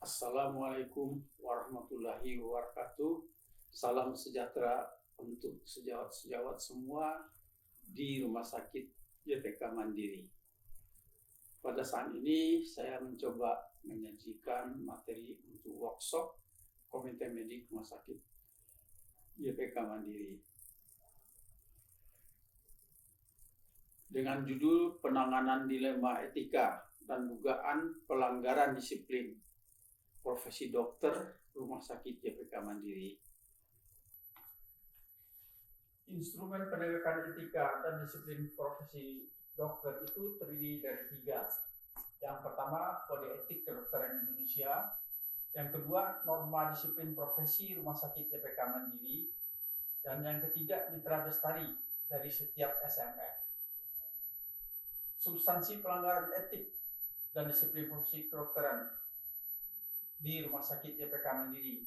Assalamualaikum warahmatullahi wabarakatuh. Salam sejahtera untuk sejawat-sejawat semua di Rumah Sakit YPK Mandiri. Pada saat ini saya mencoba menyajikan materi untuk workshop Komite Medik Rumah Sakit YPK Mandiri dengan judul Penanganan Dilema Etika dan Dugaan Pelanggaran Disiplin Profesi Dokter Rumah Sakit YPK Mandiri. Instrumen penegakan etika dan disiplin profesi dokter itu terdiri dari 3. Yang pertama, Kode Etik Kedokteran Indonesia. Yang kedua, Norma Disiplin Profesi Rumah Sakit YPK Mandiri. Dan yang ketiga, Mitra Bestari dari setiap SMF. Substansi pelanggaran etik dan disiplin profesi kedokteran di Rumah Sakit YPK Mandiri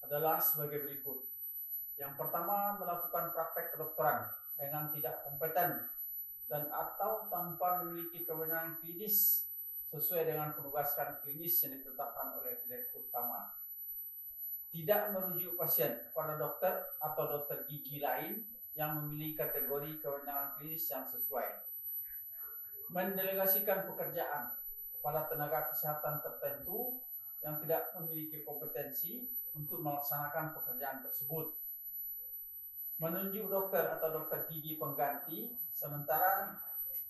adalah sebagai berikut. Yang pertama, melakukan praktek kedokteran dengan tidak kompeten dan atau tanpa memiliki kewenangan klinis sesuai dengan penugasan klinis yang ditetapkan oleh Direktur Utama. Tidak merujuk pasien kepada dokter atau dokter gigi lain yang memiliki kategori kewenangan klinis yang sesuai. Mendelegasikan pekerjaan pada tenaga kesehatan tertentu yang tidak memiliki kompetensi untuk melaksanakan pekerjaan tersebut. Menunjuk dokter atau dokter gigi pengganti sementara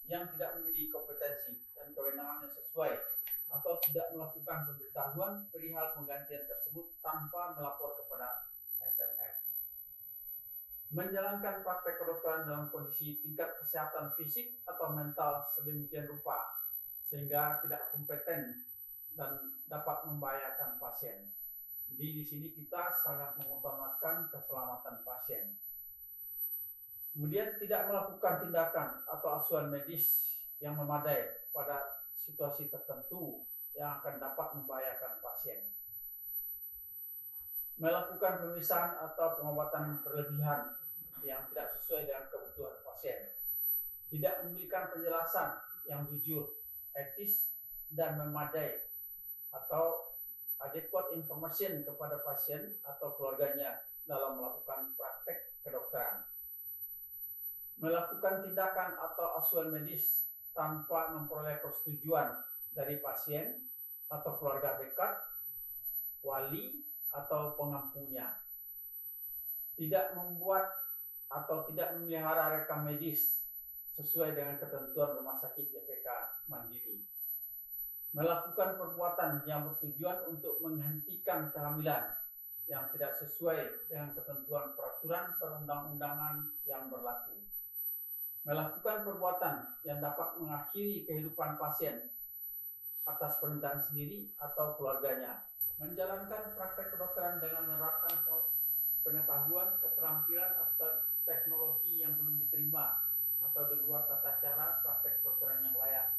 yang tidak memiliki kompetensi dan kewenangan yang sesuai atau tidak melakukan pemberitahuan perihal penggantian tersebut tanpa melapor kepada SMF. Menjalankan praktek kedokteran dalam kondisi tingkat kesehatan fisik atau mental sedemikian rupa sehingga tidak kompeten dan dapat membahayakan pasien. Jadi di sini kita sangat mengutamakan keselamatan pasien. Kemudian tidak melakukan tindakan atau asuhan medis yang memadai pada situasi tertentu yang akan dapat membahayakan pasien. Melakukan pemisahan atau pengobatan berlebihan yang tidak sesuai dengan kebutuhan pasien. Tidak memberikan penjelasan yang jujur, etis, dan memadai atau adequate information kepada pasien atau keluarganya dalam melakukan praktek kedokteran. Melakukan tindakan atau asuhan medis tanpa memperoleh persetujuan dari pasien atau keluarga dekat, wali, atau pengampunya. Tidak membuat atau tidak memelihara rekam medis sesuai dengan ketentuan Rumah Sakit YPK Mandiri. Melakukan perbuatan yang bertujuan untuk menghentikan kehamilan yang tidak sesuai dengan ketentuan peraturan perundang-undangan yang berlaku. Melakukan perbuatan yang dapat mengakhiri kehidupan pasien atas permintaan sendiri atau keluarganya. Menjalankan praktek kedokteran dengan menerapkan pengetahuan, keterampilan atau teknologi yang belum diterima atau di luar tata cara praktek kedokteran yang layak.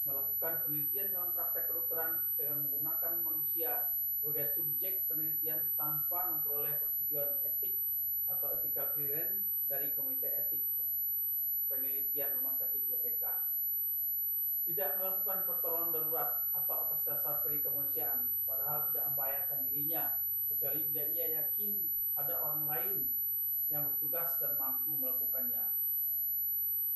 Melakukan penelitian dalam praktek kedokteran dengan menggunakan manusia sebagai subjek penelitian tanpa memperoleh persetujuan etik atau ethical clearance dari Komite Etik Penelitian Rumah Sakit YPK. Tidak melakukan pertolongan darurat atau atas dasar perikemanusiaan padahal tidak membahayakan dirinya kecuali bila ia yakin ada orang lain yang bertugas dan mampu melakukannya.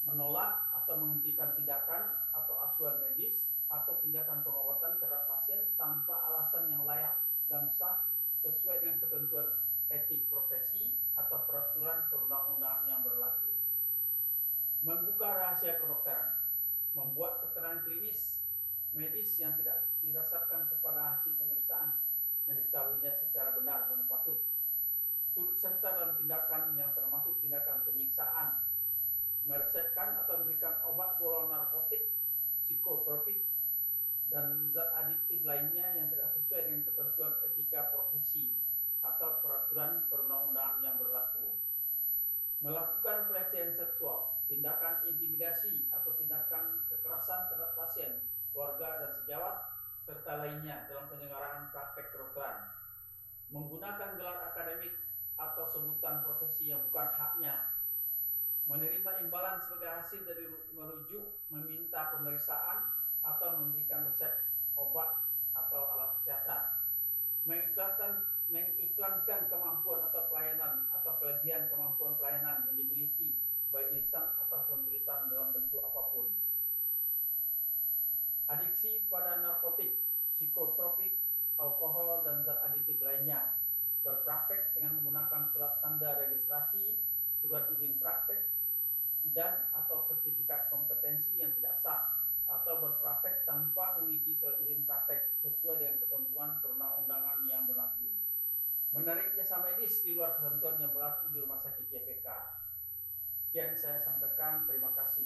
Menolak atau menghentikan tindakan atau asuhan medis atau tindakan pengobatan terhadap pasien tanpa alasan yang layak dan sah sesuai dengan ketentuan etik profesi atau peraturan perundang-undangan yang berlaku. Membuka rahasia kedokteran, membuat keterangan klinis medis yang tidak didasarkan kepada hasil pemeriksaan yang diketahuinya secara benar dan patut, turut serta dalam tindakan yang termasuk tindakan penyiksaan, meresepkan atau memberikan obat golongan narkotik, psikotropik, dan zat adiktif lainnya yang tidak sesuai dengan ketentuan etika profesi atau peraturan perundang-undangan yang berlaku. Melakukan pelecehan seksual, tindakan intimidasi atau tindakan kekerasan terhadap pasien, keluarga, dan sejawat, serta lainnya dalam penyelenggaraan praktek kedokteran. Menggunakan gelar akademik atau sebutan profesi yang bukan haknya. Menerima imbalan sebagai hasil dari merujuk, meminta pemeriksaan, atau memberikan resep obat mengiklankan kemampuan atau pelayanan atau kelebihan kemampuan pelayanan yang dimiliki baik lisan ataupun tulisan dalam bentuk apapun. Adiksi pada narkotik, psikotropik, alkohol dan zat aditif lainnya. Berpraktek dengan menggunakan surat tanda registrasi, surat izin praktek, dan atau sertifikat kompetensi yang tidak sah, atau berpraktek tanpa memiliki surat izin praktek sesuai dengan ketentuan perundang-undangan yang berlaku. Menarik jasa medis di luar ketentuan yang berlaku di rumah sakit YPK. Sekian saya sampaikan, terima kasih.